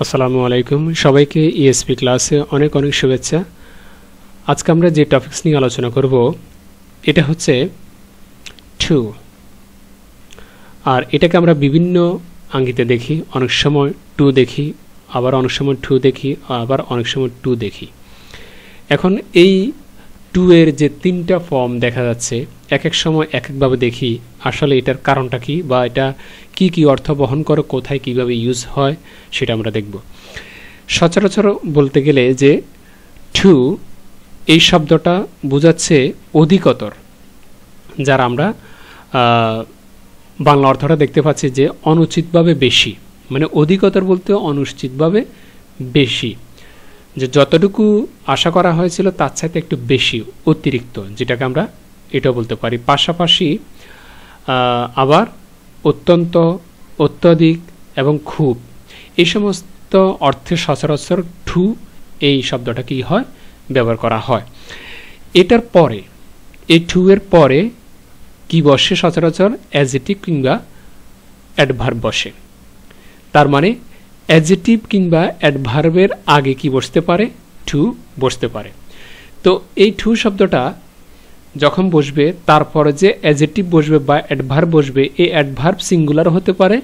আসসালামু আলাইকুম সবাইকে ইএসপি ক্লাসে অনেক অনেক শুভেচ্ছা। আজকে আমরা যে টপিকস নিয়ে আলোচনা করব এটা হচ্ছে টু, আর এটাকে আমরা বিভিন্ন আঙ্গিতে দেখি। অনেক সময় টু দেখি, আবার অনেক সময় টু দেখি, আবার অনেক সময় টু দেখি। এখন এই টু এর যে তিনটা ফর্ম দেখা যাচ্ছে, এক এক সময় এক একভাবে দেখি। আসলে এটার কারণটা কি, বা এটা কি কি অর্থ বহন করে, কোথায় কিভাবে ইউজ হয় সেটা আমরা দেখব। সচরাচর বলতে গেলে যে টু এই শব্দটা বোঝাচ্ছে অধিকতর, যার আমরা বাংলা অর্থটা দেখতে পাচ্ছি যে অনুচিতভাবে বেশি, মানে অধিকতর বলতে অনুচিতভাবে বেশি, যে যতটুকু আশা করা হয়েছিল তার চাইতে একটু বেশি, অতিরিক্ত, যেটাকে আমরা এটাও বলতে পারি। পাশাপাশি আবার অত্যন্ত, অত্যধিক এবং খুব, এই সমস্ত অর্থে সচরাচর টু এই শব্দটা কি হয়, ব্যবহার করা হয়। এটার পরে, এই টু এর পরে কি বসে সচরাচর? অ্যাডজেক্টিভ কিংবা অ্যাডভার্ব বসে। তার মানে অ্যাডজেক্টিভ কিংবা অ্যাডভার্বের আগে কি বসতে পারে? টু বসতে পারে। তো এই টু শব্দটা যখন বসবে, তারপরে যে অ্যাডজেক্টিভ বসবে বা অ্যাডভার্ব বসবে, এই অ্যাডভার্ব সিঙ্গুলার হতে পারে,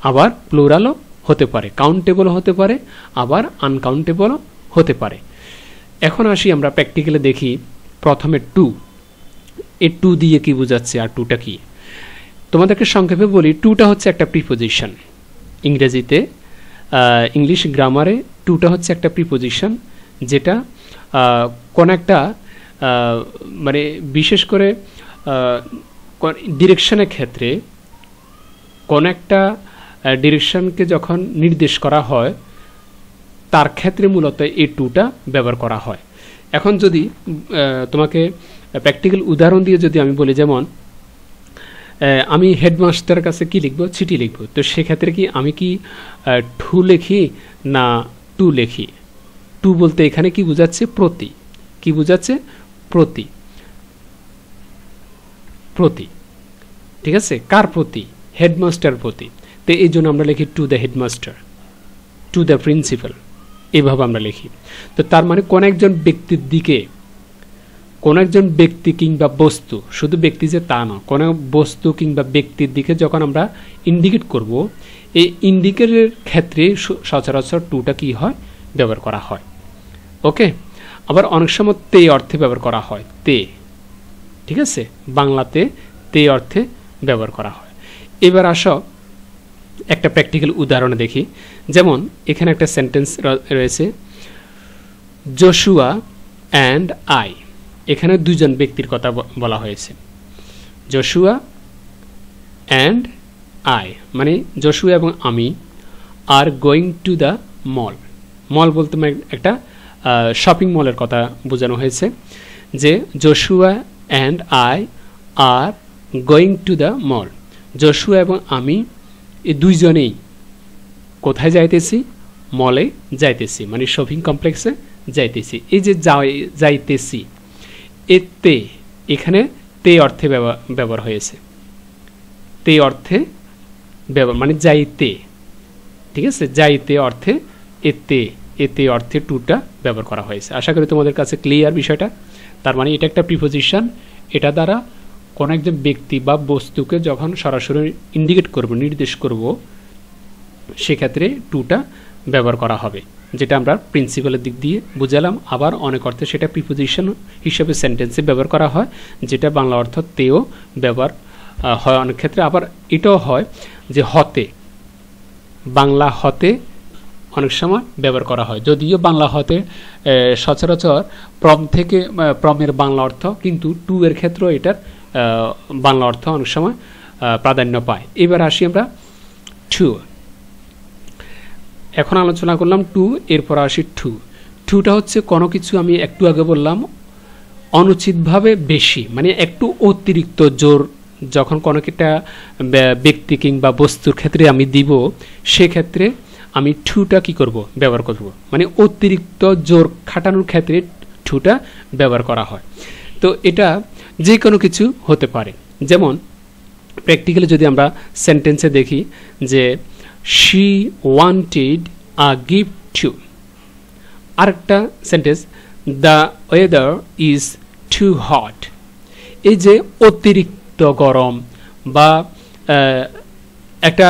আবার প্লুরালও হতে পারে, কাউন্টেবল হতে পারে, আবার আনকাউন্টেবলও হতে পারে। এখন আসি আমরা প্র্যাকটিক্যালি দেখি। প্রথমে টু, এই টু দিয়ে কি বোঝাচ্ছে আর টুটা কি? তোমাদেরকে সংক্ষেপে বলি, টুটা হচ্ছে একটা প্রিপোজিশন। ইংরেজিতে ইংলিশ গ্রামারে টুটা হচ্ছে একটা প্রিপোজিশন, যেটা কোন একটা মানে বিশেষ করে ডিরেকশনের ক্ষেত্রে, কোন একটা ডিরেকশনকে যখন নির্দেশ করা হয় তার ক্ষেত্রে মূলত এই টুটা ব্যবহার করা হয়। এখন যদি তোমাকে প্র্যাকটিক্যাল উদাহরণ দিয়ে যদি আমি বলি, যেমন আমি হেডমাস্টারের কাছে কি লিখব? চিঠি লিখব। তো সেক্ষেত্রে কি আমি কি টু লিখি না টু লিখি? টু বলতে এখানে কি বোঝাচ্ছে? প্রতি। কি বোঝাচ্ছে? প্রতি। প্রতি, ঠিক আছে? কার প্রতি? হেডমাস্টার প্রতি। তো এই জন্য আমরা লিখি to the headmaster, to the principal, এভাবে আমরা লিখি। তো তার মানে কোন একজন ব্যক্তির দিকে, কোন একজন ব্যক্তি কিংবা বস্তু, শুধু ব্যক্তি যে তা না, কোন বস্তু কিংবা ব্যক্তির দিকে যখন আমরা ইন্ডিকেট করব, এই ইন্ডিকেটের ক্ষেত্রে সচরাচর টুটা কি হয়, ব্যবহার করা হয়। ওকে। আবার অনেক সময় তে অর্থে ব্যবহার করা হয়, তে, ঠিক আছে? বাংলাতে তে অর্থে ব্যবহার করা হয়। এবার আসো একটা প্র্যাকটিক্যাল উদাহরণে দেখি। যেমন এখানে একটা সেন্টেন্স রয়েছে, জশুয়া অ্যান্ড আই। এখানে দুজন ব্যক্তির কথা বলা হয়েছে, জশুয়া অ্যান্ড আই, মানে জশুয়া এবং আমি are going to the mall. Mall বলতে একটা শপিং মলের কথা বোঝানো হয়েছে, যে Joshua and I are going to the mall. Joshua এবং আমি এই দুইজনেই কোথায় যাইতেছি? মলে যাইতেছি, মানে শপিং কমপ্লেক্সে যাইতেছি। এই যে যাইতেছি, এতে এখানে তে অর্থে ব্যবহার হয়েছে, তে অর্থে ব্যবহার, মানে যাইতে, ঠিক আছে? যাইতে অর্থে এতে, এতে অর্থে টুটা ব্যবহার করা হয়েছে। আশা করি তোমাদের কাছে ক্লিয়ার বিষয়টা। তার মানে এটা একটা প্রিপোজিশন, এটা দ্বারা কোন একজন ব্যক্তি বা বস্তুকে যখন সরাসরি ইন্ডিকেট করব, নির্দেশ করব, সেক্ষেত্রে টুটা ব্যবহার করা হবে, যেটা আমরা প্রিন্সিপালের দিক দিয়ে বুঝালাম। আবার অনেক অর্থে সেটা প্রিপোজিশন হিসেবে সেন্টেন্সে ব্যবহার করা হয়, যেটা বাংলা অর্থ তেও ব্যবহার হয় অনেক ক্ষেত্রে। আবার এটাও হয় যে হতে, বাংলা হতে অনেক সময় ব্যবহার করা হয়, যদিও বাংলা হতে সচরাচর প্রম থেকে, প্রমের বাংলা অর্থ, কিন্তু টু এর ক্ষেত্রেও এটার বাংলা অর্থ অনেক সময় প্রাধান্য পায়। এবার আসি আমরা টু। এখন আলোচনা করলাম টু, এরপর আসি টু। টুটা হচ্ছে কোনো কিছু, আমি একটু আগে বললাম, অনুচিতভাবে বেশি, মানে একটু অতিরিক্ত জোর যখন কোনো একটা ব্যক্তি কিংবা বস্তুর ক্ষেত্রে আমি দিব, সেক্ষেত্রে আমি টুটা কি করব? ব্যবহার করব, মানে অতিরিক্ত জোর খাটানোর ক্ষেত্রে টুটা ব্যবহার করা হয়। তো এটা যে কোনো কিছু হতে পারে। যেমন প্র্যাকটিক্যালি যদি আমরা সেন্টেন্সে দেখি, যে শি ওয়ান্টেড gift to. আরেকটা sentence, the weather is too hot. এই যে অতিরিক্ত গরম বা একটা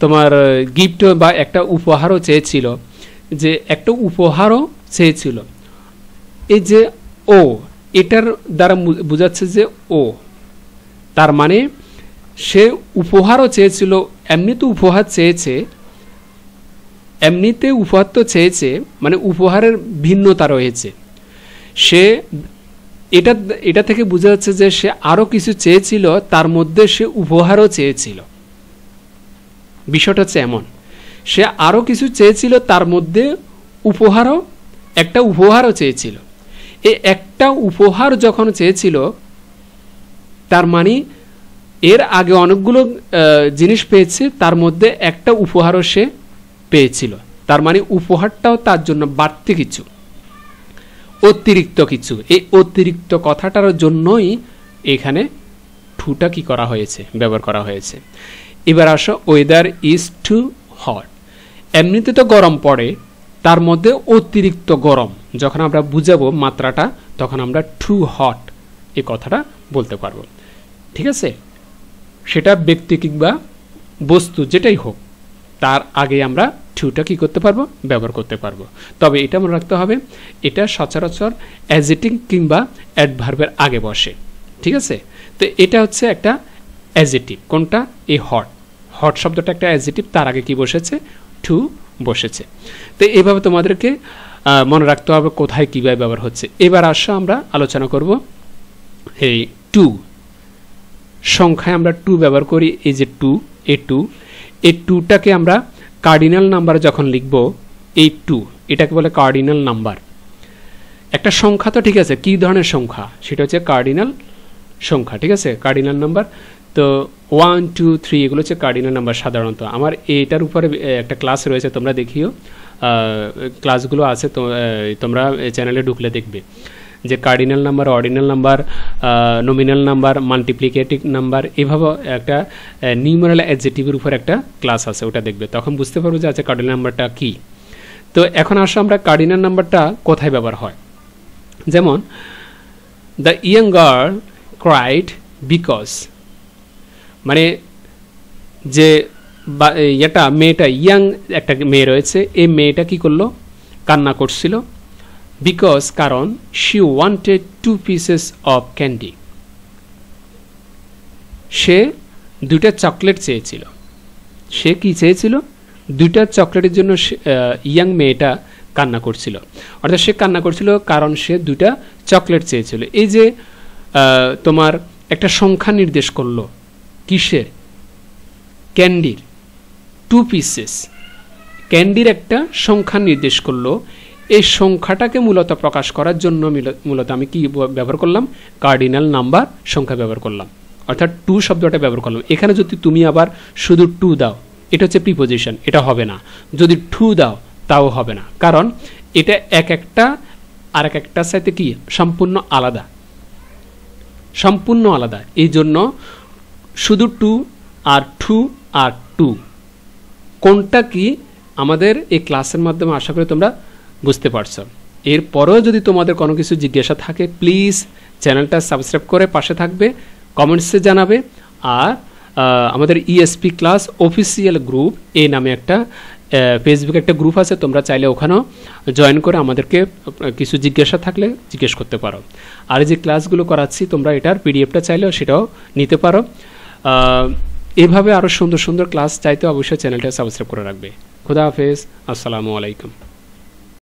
তোমার গিফট বা একটা উপহারও চেয়েছিল, যে একটা উপহারও চেয়েছিল, এই যে ও, এটার দ্বারা বোঝাচ্ছে যে ও, তার মানে সে উপহারও চেয়েছিল, এমনিতে উপহার চেয়েছে, এমনিতে উপহার তো চেয়েছে, মানে উপহারের ভিন্নতা রয়েছে। সে এটা থেকে বোঝা যাচ্ছে যে সে আরো কিছু চেয়েছিল, তার মধ্যে সে উপহারও চেয়েছিল। বিষয়টা হচ্ছে এমন, সে আরো কিছু চেয়েছিল, তার মধ্যে একটা উপহারও চেয়েছিল। এই একটা উপহার যখন চেয়েছিল, তার মানে এর আগে অনেকগুলো জিনিস পেয়েছে, তার মধ্যে একটা উপহারও সে পেয়েছিল। তার মানে উপহারটাও তার জন্য বাড়তি কিছু, অতিরিক্ত কিছু। এই অতিরিক্ত কথাটার জন্যই এখানে টুটা কি করা হয়েছে, ব্যবহার করা হয়েছে। এবার আসো, ওয়েদার ইজ টু হট। এমনিতে তো গরম পড়ে, তার মধ্যে অতিরিক্ত গরম যখন আমরা বুঝাবো মাত্রাটা, তখন আমরা টু হট এই কথাটা বলতে পারবো। ঠিক আছে, সেটা ব্যক্তি কিংবা বস্তু যেটাই হোক, তার আগে আমরা টুটা কি করতে পারবো, ব্যবহার করতে পারবো। তবে এটা মনে রাখতে হবে, এটা সচরাচর অ্যাডজেক্টিভ কিংবা অ্যাডভার্বের আগে বসে। ঠিক আছে, তো এটা হচ্ছে একটা অ্যাডজেক্টিভ। কোনটা? এই হট। হট শব্দটা একটা অ্যাডজেক্টিভ, তার আগে কি বসেছে? টু বসেছে। তো এইভাবে তোমাদেরকে মনে রাখতে হবে কোথায় কিভাবে ব্যবহার হচ্ছে। এবার আসো আমরা আলোচনা করব এই টু। সংখ্যায় আমরা টু ব্যবহার করি। এই যে টু, এই টুটাকে আমরা কার্ডিনাল নাম্বার যখন লিখব, এই টু, এটাকে বলে কার্ডিনাল নাম্বার। একটা সংখ্যা তো ঠিক আছে, কি ধরনের সংখ্যা? সেটা হচ্ছে কার্ডিনাল সংখ্যা। ঠিক আছে, কার্ডিনাল নাম্বার। তো 1, 2, 3 এগুলো হচ্ছে কার্ডিনাল নাম্বার সাধারণত। আমার এটার উপরে একটা ক্লাস রয়েছে, তোমরা দেখিও, ক্লাসগুলো আছে, তো তোমরা চ্যানেলে ঢুকলে দেখবে যে cardinal number, ordinal number, nominal number, multiplicative number, এভাবে একটা নিউমেরাল অ্যাডজেক্টিভের উপর একটা ক্লাস আছে, ওটা দেখবে, তখন বুঝতে পারবো যে আচ্ছা কার্ডিনাল নাম্বারটা কি। তো এখন আসো আমরা কার্ডিনাল নাম্বারটা কোথায় ব্যবহার হয়। যেমন the young girl cried because, মানে যে এটা মেয়েটা, ইয়াং একটা মেয়ে রয়েছে, এই মেয়েটা কি করলো? কান্না করছিল। বিকজ, কারণ, she wanted 2 pieces of candy, সে 2টা চকলেট চেয়েছিল। সে কি চেয়েছিল? 2টা চকলেটের জন্য ইয়াং মেয়েটা কান্না করছিল। অর্থাৎ সে কান্না করছিল কারণ সে 2টা চকলেট চেয়েছিল। এই যে তোমার একটা সংখ্যা নির্দেশ করলো, কিসের? ক্যান্ডির। 2 pieces ক্যান্ডির একটা সংখ্যা নির্দেশ করলো। এই সংখ্যাটাকে মূলত প্রকাশ করার জন্য মূলত আমি কি ব্যবহার করলাম? কার্ডিনাল নাম্বার সংখ্যা ব্যবহার করলাম, অর্থাৎ টু শব্দটা ব্যবহার করলাম। এখানে যদি তুমি আবার শুধু টু দাও, এটা হচ্ছে প্রিপোজিশন, এটা হবে না। যদি টু দাও তাও হবে না, কারণ এটা একটা আর একটার সাথে কি সম্পূর্ণ আলাদা, সম্পূর্ণ আলাদা। এই জন্য শুধু টু আর টু আর টু কোনটা কি আমাদের এই ক্লাসের মাধ্যমে আশা করি তোমরা বুঝতে পারছো। এরপরেও যদি তোমাদের কোনো কিছু জিজ্ঞাসা থাকে, প্লিজ চ্যানেলটা সাবস্ক্রাইব করে পাশে থাকবে, কমেন্টসে জানাবে। আর আমাদের ইএসপি ক্লাস অফিসিয়াল গ্রুপ এই নামে একটা ফেসবুকে একটা গ্রুপ আছে, তোমরা চাইলে ওখানেও জয়েন করে আমাদেরকে কিছু জিজ্ঞাসা থাকলে জিজ্ঞেস করতে পারো। আর যে ক্লাসগুলো করাচ্ছি তোমরা এটার পিডিএফটা চাইলেও সেটাও নিতে পারো। এভাবে আরও সুন্দর সুন্দর ক্লাস চাইতে অবশ্যই চ্যানেলটা সাবস্ক্রাইব করে রাখবে। খুদা হাফেজ, আসসালামু আলাইকুম।